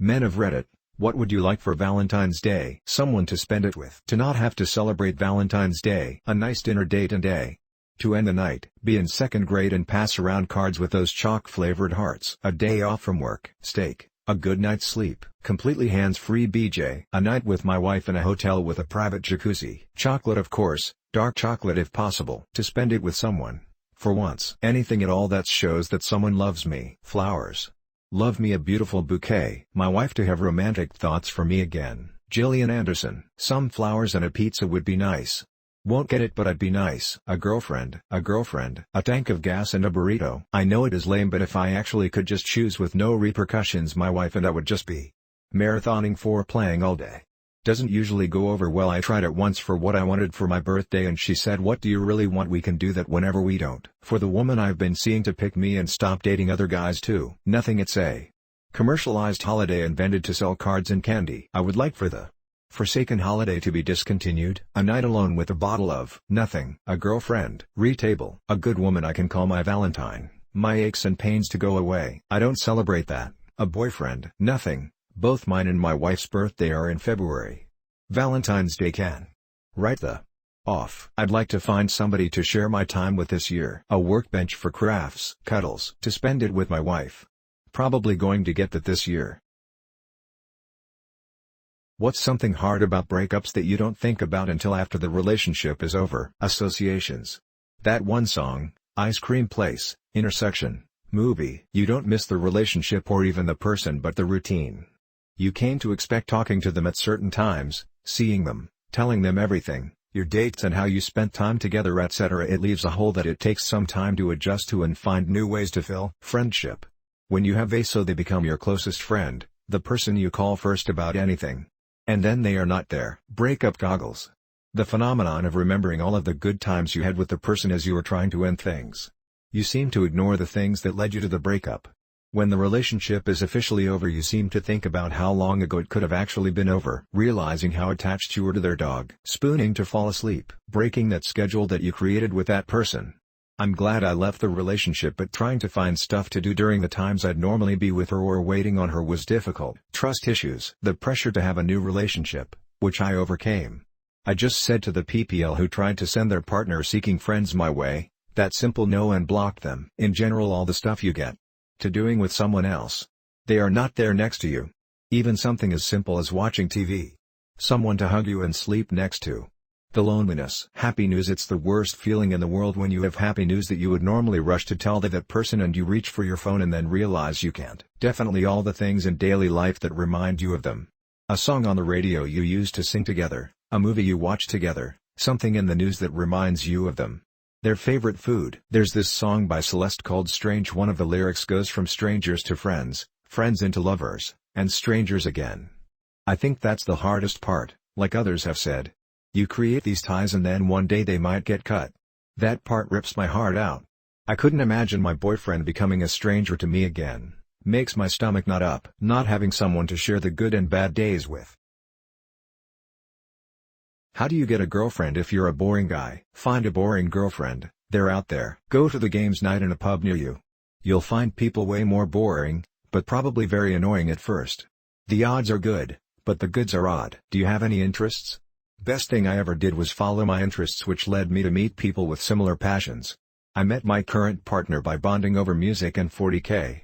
Men of Reddit, what would you like for Valentine's Day? Someone to spend it with. To not have to celebrate Valentine's Day. A nice dinner date and day. To end the night, be in second grade and pass around cards with those chalk-flavored hearts. A day off from work. Steak. A good night's sleep. Completely hands-free BJ. A night with my wife in a hotel with a private jacuzzi. Chocolate of course, dark chocolate if possible. To spend it with someone. For once. Anything at all that shows that someone loves me. Flowers. Love me a beautiful bouquet. My wife to have romantic thoughts for me again. Jillian Anderson. Some flowers and a pizza would be nice. Won't get it but I'd be nice. A girlfriend. A tank of gas and a burrito. I know it is lame but if I actually could just choose with no repercussions, my wife and I would just be marathoning for playing all day. Doesn't usually go over well. I tried it once for what I wanted for my birthday and she said, what do you really want? We can do that whenever we don't. For the woman I've been seeing to pick me and stop dating other guys too. Nothing. It's a commercialized holiday invented to sell cards and candy. I would like for the forsaken holiday to be discontinued. A night alone with a bottle of nothing. A girlfriend. Retable. A good woman I can call my Valentine. My aches and pains to go away. I don't celebrate that. A boyfriend. Nothing. Both mine and my wife's birthday are in February. Valentine's Day can write the off. I'd like to find somebody to share my time with this year. A workbench for crafts. Cuddles. To spend it with my wife. Probably going to get that this year. What's something hard about breakups that you don't think about until after the relationship is over? Associations. That one song, Ice Cream Place, intersection, movie. You don't miss the relationship or even the person but the routine. You came to expect talking to them at certain times, seeing them, telling them everything, your dates and how you spent time together etc. It leaves a hole that it takes some time to adjust to and find new ways to fill. Friendship. When you have so they become your closest friend, the person you call first about anything. And then they are not there. Breakup goggles. The phenomenon of remembering all of the good times you had with the person as you were trying to end things. You seem to ignore the things that led you to the breakup. When the relationship is officially over you seem to think about how long ago it could have actually been over. Realizing how attached you were to their dog. Spooning to fall asleep. Breaking that schedule that you created with that person. I'm glad I left the relationship but trying to find stuff to do during the times I'd normally be with her or waiting on her was difficult. Trust issues. The pressure to have a new relationship, which I overcame. I just said to the PPL who tried to send their partner-seeking friends my way, that simple no and blocked them. In general all the stuff you get to doing with someone else. They are not there next to you. Even something as simple as watching TV. Someone to hug you and sleep next to. The loneliness. Happy news. It's the worst feeling in the world when you have happy news that you would normally rush to tell that person and you reach for your phone and then realize you can't. Definitely all the things in daily life that remind you of them. A song on the radio you used to sing together, a movie you watch together, something in the news that reminds you of them. Their favorite food. There's this song by Celeste called Strange. One of the lyrics goes from strangers to friends, friends into lovers, and strangers again. I think that's the hardest part, like others have said. You create these ties and then one day they might get cut. That part rips my heart out. I couldn't imagine my boyfriend becoming a stranger to me again. Makes my stomach knot up. Not having someone to share the good and bad days with. How do you get a girlfriend if you're a boring guy? Find a boring girlfriend, they're out there. Go to the games night in a pub near you. You'll find people way more boring, but probably very annoying at first. The odds are good, but the goods are odd. Do you have any interests? Best thing I ever did was follow my interests, which led me to meet people with similar passions. I met my current partner by bonding over music and 40K.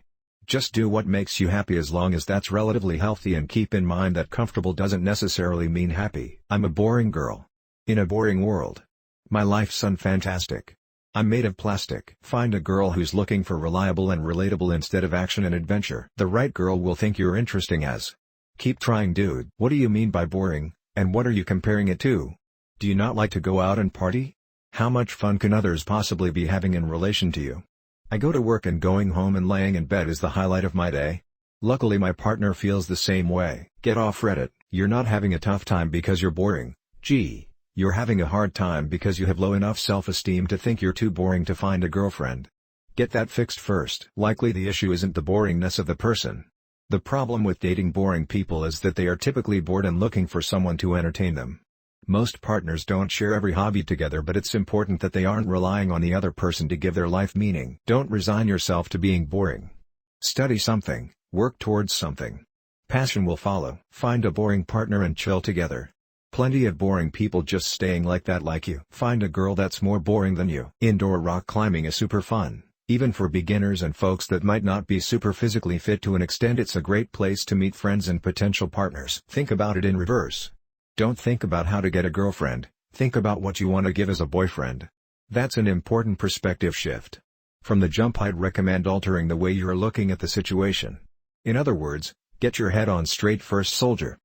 Just do what makes you happy as long as that's relatively healthy, and keep in mind that comfortable doesn't necessarily mean happy. I'm a boring girl. In a boring world. My life's unfantastic. I'm made of plastic. Find a girl who's looking for reliable and relatable instead of action and adventure. The right girl will think you're interesting as. Keep trying, dude. What do you mean by boring, and what are you comparing it to? Do you not like to go out and party? How much fun can others possibly be having in relation to you? I go to work and going home and laying in bed is the highlight of my day. Luckily my partner feels the same way. Get off Reddit. You're not having a tough time because you're boring. Gee, you're having a hard time because you have low enough self-esteem to think you're too boring to find a girlfriend. Get that fixed first. Likely the issue isn't the boringness of the person. The problem with dating boring people is that they are typically bored and looking for someone to entertain them. Most partners don't share every hobby together, but it's important that they aren't relying on the other person to give their life meaning. Don't resign yourself to being boring. Study something, work towards something. Passion will follow. Find a boring partner and chill together. Plenty of boring people just staying like that like you. Find a girl that's more boring than you. Indoor rock climbing is super fun. Even for beginners and folks that might not be super physically fit to an extent, it's a great place to meet friends and potential partners. Think about it in reverse. Don't think about how to get a girlfriend, think about what you want to give as a boyfriend. That's an important perspective shift. From the jump, I'd recommend altering the way you're looking at the situation. In other words, get your head on straight first, soldier.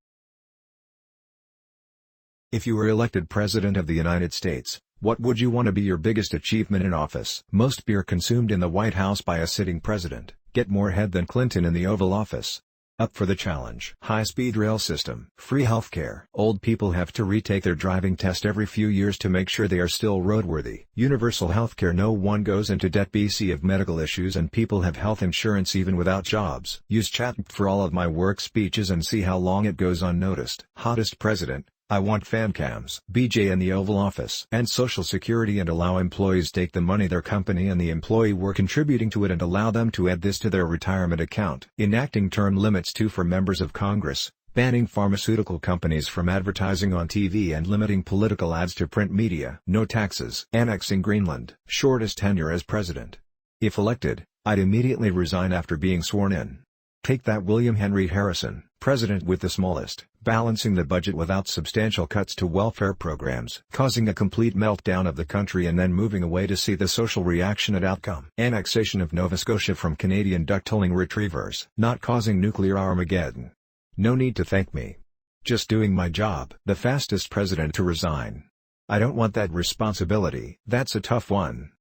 If you were elected President of the United States, what would you want to be your biggest achievement in office? Most beer consumed in the White House by a sitting president. Get more head than Clinton in the Oval Office. Up for the challenge. High-speed rail system. Free healthcare. Old people have to retake their driving test every few years to make sure they are still roadworthy. Universal healthcare. No one goes into debt BC of medical issues, and people have health insurance even without jobs. Use chat for all of my work speeches and see how long it goes unnoticed. Hottest president. I want fan cams. BJ in the Oval Office. And Social Security, and allow employees take the money their company and the employee were contributing to it and allow them to add this to their retirement account. Enacting term limits too for members of Congress, banning pharmaceutical companies from advertising on TV and limiting political ads to print media. No taxes. Annexing Greenland. Shortest tenure as president. If elected, I'd immediately resign after being sworn in. Take that, William Henry Harrison, president with the smallest, balancing the budget without substantial cuts to welfare programs, causing a complete meltdown of the country and then moving away to see the social reaction at outcome. Annexation of Nova Scotia from Canadian duck-tolling retrievers, not causing nuclear Armageddon. No need to thank me. Just doing my job. The fastest president to resign. I don't want that responsibility. That's a tough one.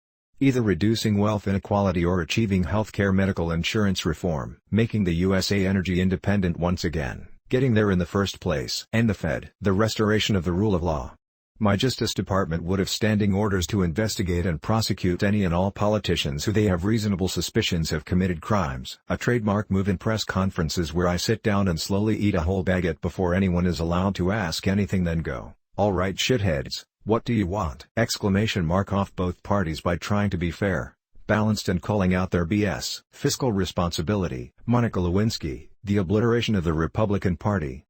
Either reducing wealth inequality or achieving healthcare medical insurance reform, making the USA energy independent once again, getting there in the first place. And the Fed. The restoration of the rule of law. My Justice Department would have standing orders to investigate and prosecute any and all politicians who they have reasonable suspicions have committed crimes. A trademark move in press conferences where I sit down and slowly eat a whole baguette before anyone is allowed to ask anything, then go, "All right, shitheads. What do you want?" Exclamation mark off both parties by trying to be fair, balanced and calling out their BS. Fiscal responsibility. Monica Lewinsky, the obliteration of the Republican Party.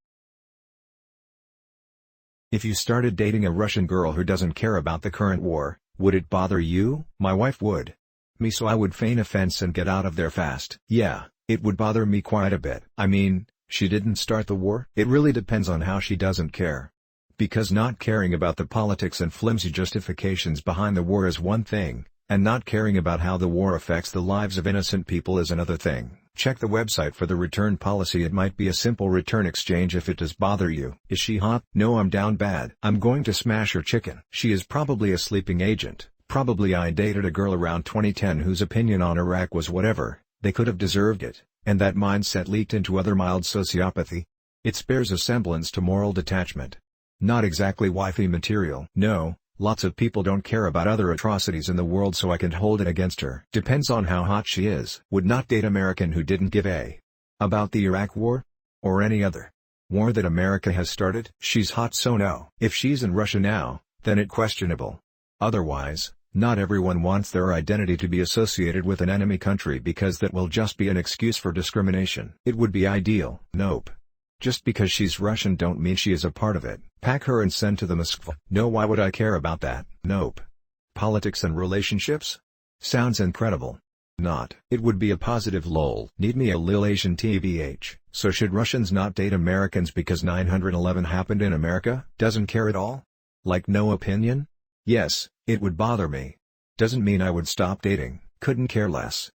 If you started dating a Russian girl who doesn't care about the current war, would it bother you? My wife would. Me, so I would feign offense and get out of there fast. Yeah, it would bother me quite a bit. I mean, she didn't start the war? It really depends on how she doesn't care. Because not caring about the politics and flimsy justifications behind the war is one thing, and not caring about how the war affects the lives of innocent people is another thing. Check the website for the return policy. It might be a simple return exchange if it does bother you. Is she hot? No, I'm down bad. I'm going to smash her chicken. She is probably a sleeping agent. Probably I dated a girl around 2010 whose opinion on Iraq was whatever, they could have deserved it, and that mindset leaked into other mild sociopathy. It bears a semblance to moral detachment. Not exactly wifey material. No, lots of people don't care about other atrocities in the world, so I can hold it against her. Depends on how hot she is. Would not date American who didn't give a about the Iraq war? Or any other war that America has started? She's hot, so no. If she's in Russia now, then it questionable. Otherwise, not everyone wants their identity to be associated with an enemy country because that will just be an excuse for discrimination. It would be ideal. Nope. Just because she's Russian don't mean she is a part of it. Pack her and send to the Moskva. No, why would I care about that? Nope. Politics and relationships? Sounds incredible. Not. It would be a positive lol. Need me a lil Asian TBH. So should Russians not date Americans because 9/11 happened in America? Doesn't care at all? Like no opinion? Yes, it would bother me. Doesn't mean I would stop dating. Couldn't care less.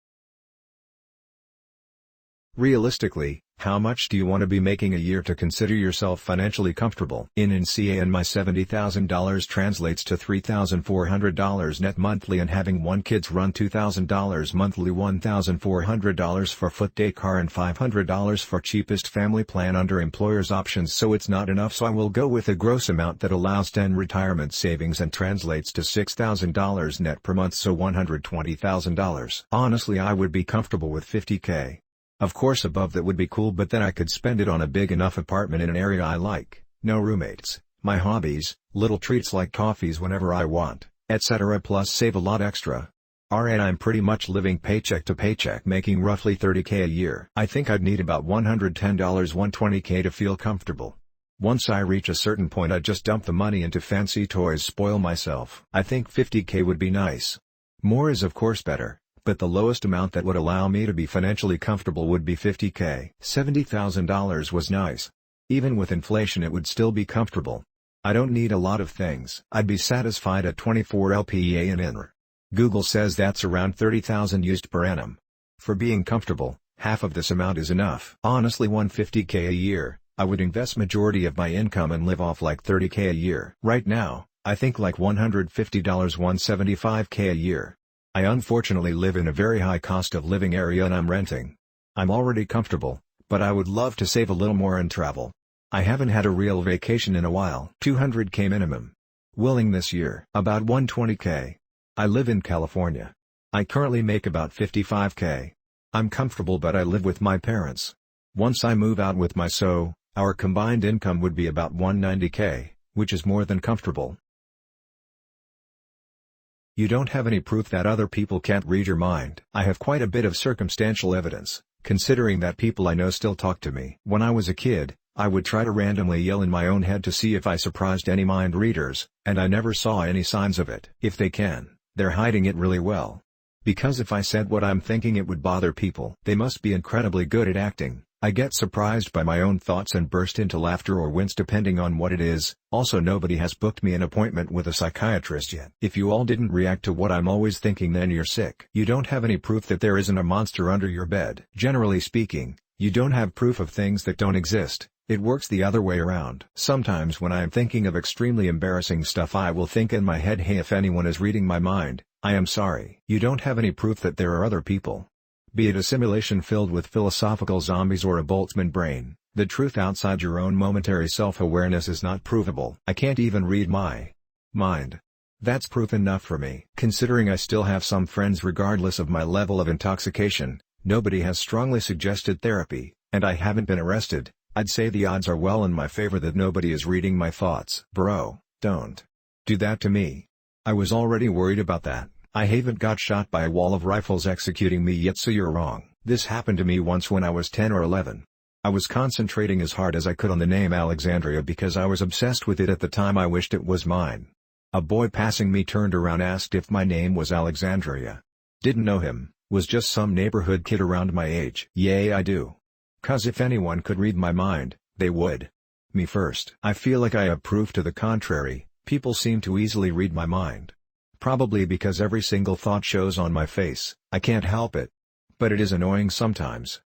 Realistically, how much do you want to be making a year to consider yourself financially comfortable? In NCA, and my $70,000 translates to $3,400 net monthly, and having one kid's run $2,000 monthly, $1,400 for foot day car and $500 for cheapest family plan under employer's options, so it's not enough, so I will go with a gross amount that allows 10 retirement savings and translates to $6,000 net per month, so $120,000. Honestly, I would be comfortable with $50K. Of course above that would be cool, but then I could spend it on a big enough apartment in an area I like, no roommates, my hobbies, little treats like coffees whenever I want, etc., plus save a lot extra. And I'm pretty much living paycheck to paycheck, making roughly $30K a year. I think I'd need about $110 $120K to feel comfortable. Once I reach a certain point I'd just dump the money into fancy toys, spoil myself. I think $50K would be nice. More is of course better, but the lowest amount that would allow me to be financially comfortable would be $50K. $70,000 was nice. Even with inflation it would still be comfortable. I don't need a lot of things. I'd be satisfied at 24 LPA and INR. Google says that's around 30,000 used per annum. For being comfortable, half of this amount is enough. Honestly, $150K a year, I would invest majority of my income and live off like $30K a year. Right now, I think like $150 $175K a year. I unfortunately live in a very high cost of living area and I'm renting. I'm already comfortable, but I would love to save a little more and travel. I haven't had a real vacation in a while. $200K minimum. Willing this year. About $120K. I live in California. I currently make about $55K. I'm comfortable but I live with my parents. Once I move out with my our combined income would be about $190K, which is more than comfortable. You don't have any proof that other people can't read your mind. I have quite a bit of circumstantial evidence, considering that people I know still talk to me. When I was a kid, I would try to randomly yell in my own head to see if I surprised any mind readers, and I never saw any signs of it. If they can, they're hiding it really well. Because if I said what I'm thinking it would bother people. They must be incredibly good at acting. I get surprised by my own thoughts and burst into laughter or wince depending on what it is. Also, nobody has booked me an appointment with a psychiatrist yet. If you all didn't react to what I'm always thinking, then you're sick. You don't have any proof that there isn't a monster under your bed. Generally speaking, you don't have proof of things that don't exist. It works the other way around. Sometimes when I am thinking of extremely embarrassing stuff I will think in my head, hey, if anyone is reading my mind, I am sorry. You don't have any proof that there are other people. Be it a simulation filled with philosophical zombies or a Boltzmann brain, the truth outside your own momentary self-awareness is not provable. I can't even read my mind. That's proof enough for me. Considering I still have some friends regardless of my level of intoxication, nobody has strongly suggested therapy, and I haven't been arrested, I'd say the odds are well in my favor that nobody is reading my thoughts. Bro, don't do that to me. I was already worried about that. I haven't got shot by a wall of rifles executing me yet, so you're wrong. This happened to me once when I was 10 or 11. I was concentrating as hard as I could on the name Alexandria because I was obsessed with it at the time. I wished it was mine. A boy passing me turned around, asked if my name was Alexandria. Didn't know him, was just some neighborhood kid around my age. Yay, I do. 'Cause if anyone could read my mind, they would. Me first. I feel like I have proof to the contrary. People seem to easily read my mind. Probably because every single thought shows on my face. I can't help it. But it is annoying sometimes.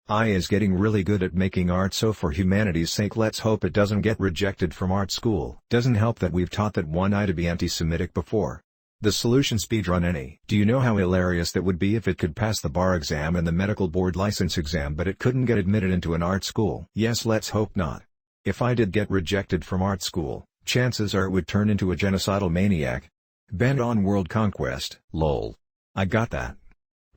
I is getting really good at making art, so for humanity's sake let's hope it doesn't get rejected from art school. Doesn't help that we've taught that one eye to be anti-Semitic before. The solution: speedrun any. Do you know how hilarious that would be if it could pass the bar exam and the medical board license exam but it couldn't get admitted into an art school? Yes, let's hope not. If I did get rejected from art school, chances are it would turn into a genocidal maniac. Bent on world conquest, lol. I got that.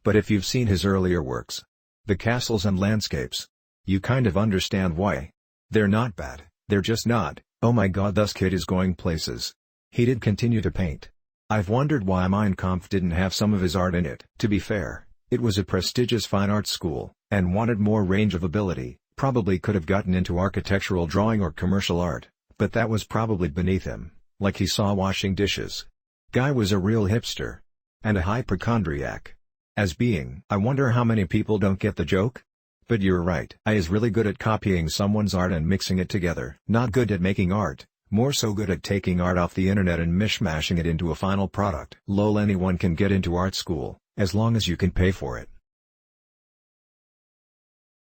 But if you've seen his earlier works, the castles and landscapes, you kind of understand why. They're not bad, they're just not, oh my god, this kid is going places. He did continue to paint. I've wondered why Mein Kampf didn't have some of his art in it. To be fair, it was a prestigious fine arts school, and wanted more range of ability, probably could have gotten into architectural drawing or commercial art. But that was probably beneath him, like he saw washing dishes. Guy was a real hipster. And a hypochondriac. I wonder how many people don't get the joke? But you're right. I is really good at copying someone's art and mixing it together. Not good at making art, more so good at taking art off the internet and mishmashing it into a final product. Lol, anyone can get into art school, as long as you can pay for it.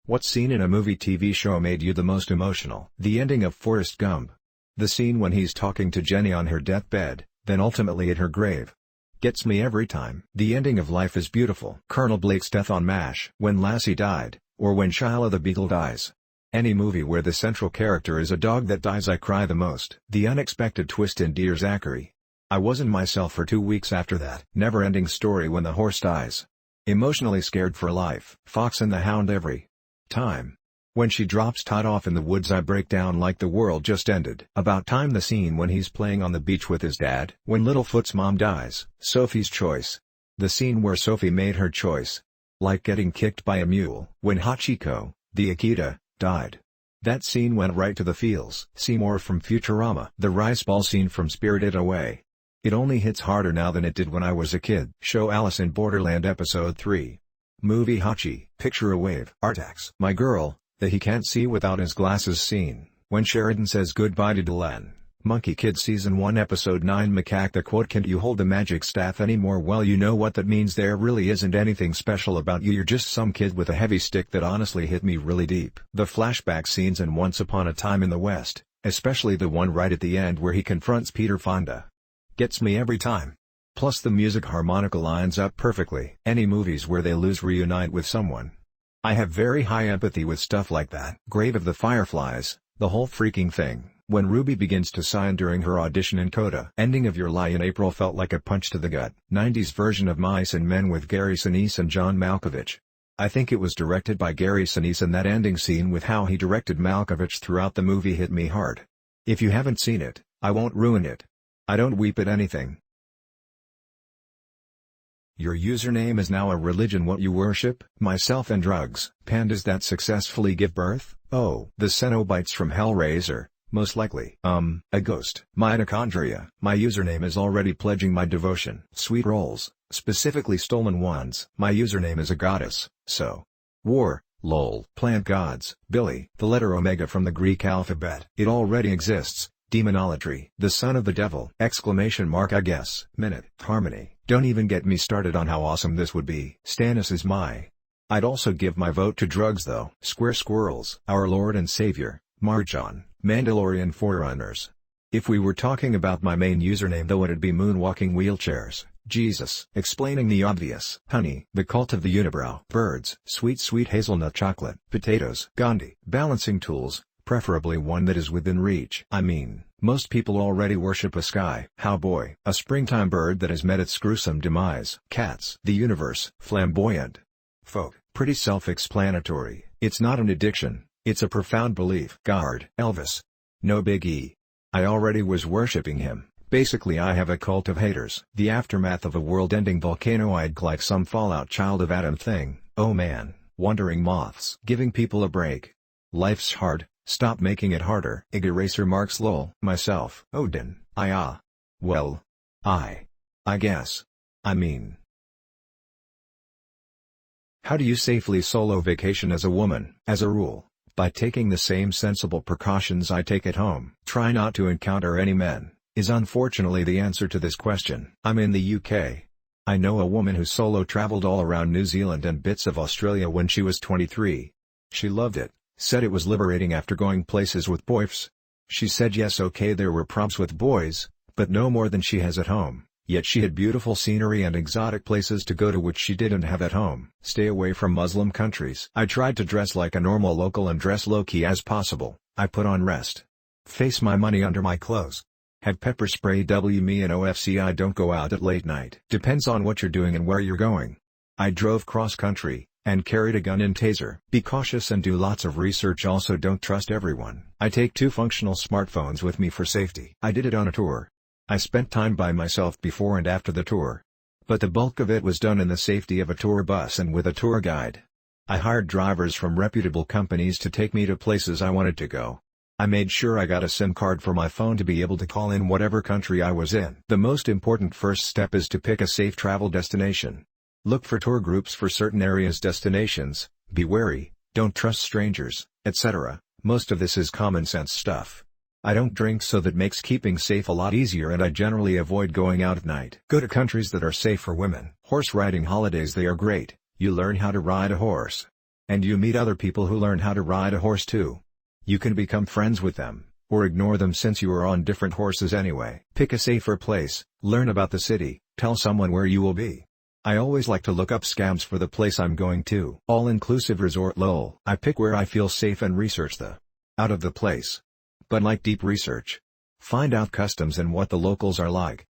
What scene in a movie TV show made you the most emotional? The ending of Forrest Gump. The scene when he's talking to Jenny on her deathbed, then ultimately at her grave. Gets me every time. The ending of Life is Beautiful. Colonel Blake's death on MASH. When Lassie died, or when Shyla the Beagle dies. Any movie where the central character is a dog that dies, I cry the most. The unexpected twist in Dear Zachary. I wasn't myself for 2 weeks after that. Never-ending story when the horse dies. Emotionally scared for life. Fox and the Hound every time. When she drops Todd off in the woods I break down like the world just ended. About time the scene when he's playing on the beach with his dad. When Littlefoot's mom dies. Sophie's choice. The scene where Sophie made her choice. Like getting kicked by a mule. When Hachiko, the Akita, died. That scene went right to the feels. Seymour from Futurama. The rice ball scene from Spirited Away. It only hits harder now than it did when I was a kid. Show Alice in Borderland Episode 3. Movie Hachi. Picture a wave. Artax. My girl. The he can't see without his glasses scene, when Sheridan says goodbye to Delenn. Monkey Kid Season 1 Episode 9 Macaque. The quote, "Can't you hold the magic staff anymore?" Well, you know what that means. There really isn't anything special about you, you're just some kid with a heavy stick. That honestly hit me really deep. The flashback scenes in Once Upon a Time in the West, especially the one right at the end where he confronts Peter Fonda, gets me every time. Plus the music harmonica lines up perfectly. Any movies where they lose reunite with someone. I have very high empathy with stuff like that. Grave of the Fireflies, the whole freaking thing. When Ruby begins to sign during her audition in Coda. Ending of Your Lie in April felt like a punch to the gut. 90s version of Mice and Men with Gary Sinise and John Malkovich. I think it was directed by Gary Sinise, and that ending scene with how he directed Malkovich throughout the movie hit me hard. If you haven't seen it, I won't ruin it. I don't weep at anything. Your username is now a religion. What you worship? Myself and drugs. Pandas that successfully give birth? Oh. The Cenobites from Hellraiser, most likely. A ghost. Mitochondria. My username is already pledging my devotion. Sweet rolls, specifically stolen ones. My username is a goddess, so. War, lol. Plant gods. Billy. The letter Omega from the Greek alphabet. It already exists. Demonolatry. The son of the devil! Exclamation mark. I guess. Minute. Harmony. Don't even get me started on how awesome this would be. Stannis is my. I'd also give my vote to drugs though. Square squirrels. Our Lord and Savior, Marjan. Mandalorian Forerunners. If we were talking about my main username though, it'd be moonwalking wheelchairs. Jesus. Explaining the obvious. Honey. The cult of the unibrow. Birds. Sweet hazelnut chocolate. Potatoes. Gandhi. Balancing tools. Preferably one that is within reach. I mean, most people already worship a sky cowboy, a springtime bird that has met its gruesome demise. Cats. The universe. Flamboyant. Folk. Pretty self-explanatory. It's not an addiction, it's a profound belief. Guard. Elvis. No biggie. I already was worshipping him. Basically I have a cult of haters. The aftermath of a world-ending volcanoid, like some Fallout Child of Adam thing. Oh man. Wandering moths. Giving people a break. Life's hard. Stop making it harder. Ig Eraser marks lol. Myself. Odin. Well. I guess. I mean. How do you safely solo vacation as a woman? As a rule, by taking the same sensible precautions I take at home. Try not to encounter any men, is unfortunately the answer to this question. I'm in the UK. I know a woman who solo traveled all around New Zealand and bits of Australia when she was 23. She loved it. Said it was liberating after going places with boys. She said yes, okay, there were probs with boys, but no more than she has at home, yet she had beautiful scenery and exotic places to go to which she didn't have at home. Stay away from Muslim countries. I tried to dress like a normal local and dress low-key as possible. I put on rest face my money under my clothes. Had pepper spray. Me and OFC. I don't go out at late night. Depends on what you're doing and where you're going. I drove cross-country and carried a gun and taser. Be cautious and do lots of research. Also don't trust everyone. I take 2 functional smartphones with me for safety. I did it on a tour. I spent time by myself before and after the tour, but the bulk of it was done in the safety of a tour bus and with a tour guide. I hired drivers from reputable companies to take me to places I wanted to go. I made sure I got a SIM card for my phone to be able to call in whatever country I was in. The most important first step is to pick a safe travel destination. Look for tour groups for certain areas, destinations, be wary, don't trust strangers, etc. Most of this is common sense stuff. I don't drink, so that makes keeping safe a lot easier, and I generally avoid going out at night. Go to countries that are safe for women. Horse riding holidays, they are great. You learn how to ride a horse. And you meet other people who learn how to ride a horse too. You can become friends with them, or ignore them since you are on different horses anyway. Pick a safer place, learn about the city, tell someone where you will be. I always like to look up scams for the place I'm going to. All-inclusive resort lol. I pick where I feel safe and research the out of the place. But like deep research. Find out customs and what the locals are like.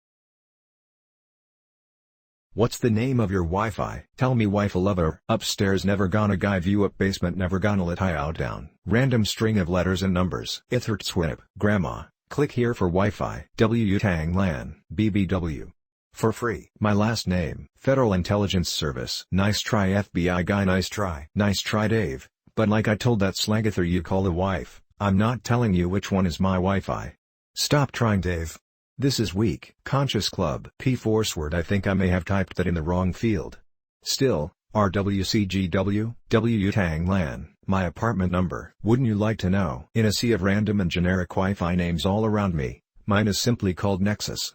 What's the name of your Wi-Fi? Tell me wife a lover. Upstairs never gonna guy view up basement never gonna let high out down. Random string of letters and numbers. Ithert swip. Grandma, click here for Wi-Fi. Tang LAN. BBW. For free. My last name. Federal Intelligence Service. Nice try FBI guy, nice try. Nice try Dave, but like I told that slagather you call the wife, I'm not telling you which one is my Wi-Fi. Stop trying Dave. This is weak. Conscious Club. P forceword. I think I may have typed that in the wrong field. Still, RWCGW, Tang LAN, my apartment number. Wouldn't you like to know? In a sea of random and generic Wi-Fi names all around me, mine is simply called Nexus.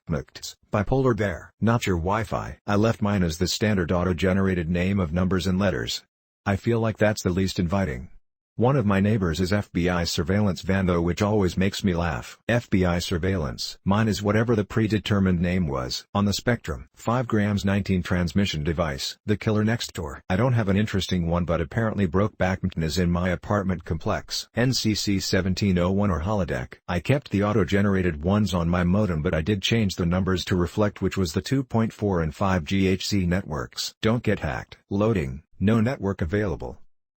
Bipolar Bear. Not your Wi-Fi. I left mine as the standard auto-generated name of numbers and letters. I feel like that's the least inviting. One of my neighbors is FBI surveillance van though, which always makes me laugh. FBI surveillance. Mine is whatever the predetermined name was. On the spectrum. 5 grams 19 transmission device. The killer next door. I don't have an interesting one, but apparently Brokeback is in my apartment complex. NCC 1701 or holodeck. I kept the auto-generated ones on my modem, but I did change the numbers to reflect which was the 2.4 and 5 GHz networks. Don't get hacked. Loading. No network available.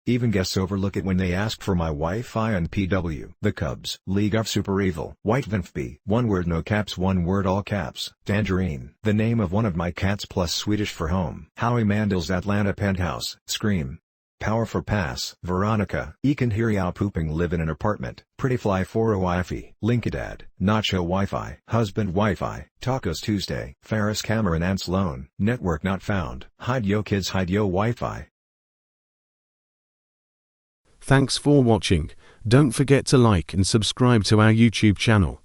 Even guests overlook it when they ask for my Wi-Fi and PW. The Cubs. League of Super Evil. White Vinfb. One word no caps, one word all caps. Tangerine. The name of one of my cats plus Swedish for home. Howie Mandel's Atlanta penthouse. Scream. Power for pass. Veronica. Ekan Hiriao pooping live in an apartment. Pretty fly for a Wi-Fi. Linkadad. Nacho Wi-Fi. Husband Wi-Fi. Tacos Tuesday. Ferris Cameron and Sloan. Network not found. Hide yo kids, hide yo Wi-Fi. Thanks for watching. Don't forget to like and subscribe to our YouTube channel.